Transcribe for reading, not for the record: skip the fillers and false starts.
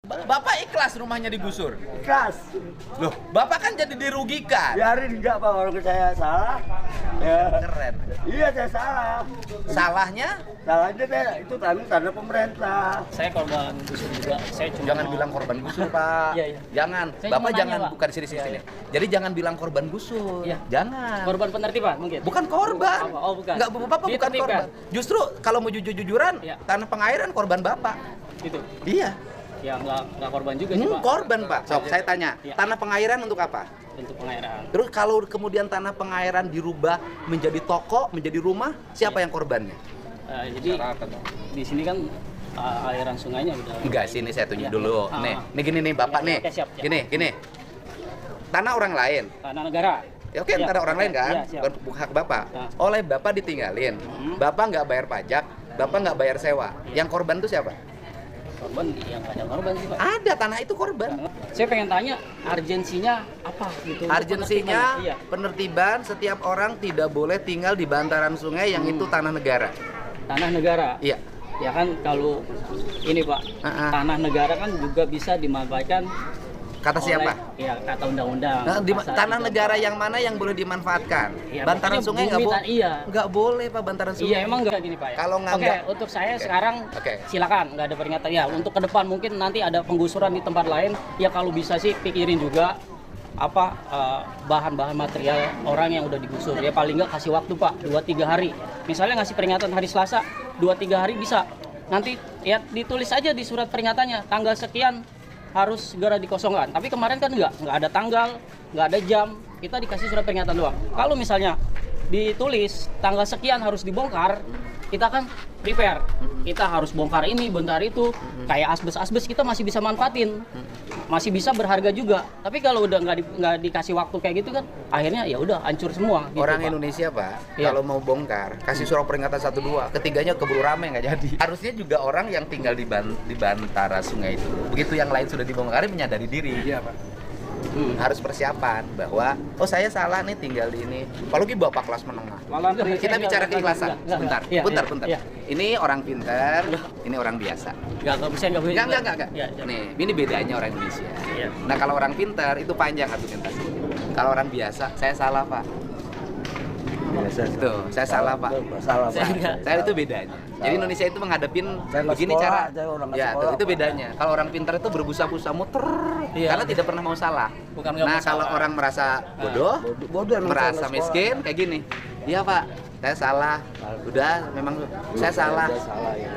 Bapak ikhlas rumahnya digusur? Ikhlas. Loh, Bapak kan jadi dirugikan. Biarin enggak Pak, kalau saya salah. Ya. Keren. Iya saya salah. Salahnya? Salahnya saya itu tanda pemerintah. Saya korban gusur juga. Saya cuma Jangan bilang korban gusur, Pak. Iya, iya. Jangan. Saya Bapak cuma nanya, jangan Pak. bukan di sini Iya, sini. iya. Jadi jangan bilang korban gusur. Iya. Jangan. korban penertiban mungkin. Bukan korban. Apa? Oh, bukan. Enggak, Bapak bukan Ditertibkan. korban. Justru kalau mau jujur-jujuran, Iya. tanah pengairan korban Bapak. Itu. Iya. Ya nggak korban juga sih, Pak. Korban, Pak. Sok, saya tanya. Iya. Tanah pengairan untuk apa? Untuk pengairan. Terus kalau kemudian tanah pengairan dirubah menjadi toko, menjadi rumah, siapa yang korbannya? Jadi di sini kan aliran sungainya udah. Enggak, sini saya tunjuk Iya. dulu. Ah, Nih, ah. nih gini nih Bapak Iya, nih. oke, siap, siap. Gini. Tanah orang lain. Tanah negara. Ya oke, Siap. tanah orang lain kan? Iya, siap. Bukan hak Bapak. Ah. Oleh Bapak ditinggalin. Bapak nggak bayar pajak, Bapak nggak bayar sewa. Yang korban itu siapa? Korban yang nggak ada korban sih, Pak. Ada, tanah itu korban. Saya pengen tanya urgensinya apa gitu. untuk Urgensinya penertiban? Iya. penertiban setiap orang tidak boleh tinggal di bantaran sungai yang itu tanah negara. Tanah negara. Iya. Ya kan kalau ini Pak, tanah negara kan juga bisa dimanfaatkan Kata siapa? Ya kata undang-undang. Nah, Pasal tanah 13. negara yang mana yang boleh dimanfaatkan? Iya, Bantaran makanya sungai bumi nggak boleh. iya. Nggak boleh Pak, bantaran sungai. Iya emang nggak gini Pak ya. Kalau nggak- Oke, untuk saya Oke. sekarang Oke. silakan nggak ada peringatan ya. Untuk ke depan mungkin nanti ada penggusuran di tempat lain. Ya kalau bisa sih pikirin juga apa bahan-bahan material orang yang udah digusur. Ya paling nggak kasih waktu Pak 2-3 hari. Misalnya ngasih peringatan hari Selasa 2-3 hari bisa. Nanti ya ditulis aja di surat peringatannya tanggal sekian harus segera dikosongkan. Tapi kemarin kan nggak ada tanggal, nggak ada jam. Kita dikasih surat peringatan doang. Kalau misalnya ditulis tanggal sekian harus dibongkar, kita kan prepare. Kita harus bongkar ini, bongkar itu. Kayak asbes kita masih bisa manfaatin, masih bisa berharga juga. Tapi kalau udah nggak dikasih waktu kayak gitu kan, akhirnya ya udah hancur semua. Gitu, Orang Pak. Indonesia Pak, Iya. kalau mau bongkar, kasih surat peringatan 1-2, ketiganya keburu rame nggak jadi. Harusnya juga orang yang tinggal di bantara sungai itu, begitu yang lain sudah dibongkar menyadari diri. Iya Pak. Harus persiapan bahwa, oh saya salah nih tinggal di ini. Apalagi Bapak kelas menengah. Kita bicara keikhlasan. Sebentar, Iya, bentar. iya. Ini orang pintar, ini orang biasa. Nggak bisa. Enggak. Iya, iya. Nih, ini bedanya orang Indonesia. Iya. Nah, kalau orang pintar itu panjang argumentasinya. Kalau orang biasa, saya salah, Pak. Biasa. Tuh, saya salah, Pak. Salah Saya Pak. enggak. Saya itu bedanya. Jadi Indonesia itu menghadapin Saya nggak begini sekolah, cara. saya orang nggak Ya, sekolah, tuh, itu Pak. bedanya. Kalau orang pintar itu berbusa-busa muter Iya. karena tidak pernah mau salah. Bukan nggak Nah, mau kalau salah. orang merasa bodoh, Bodoh emang saya merasa nggak sekolah. miskin kayak gini. Iya, Pak. Saya salah. Udah, memang saya salah. Saya salah ya.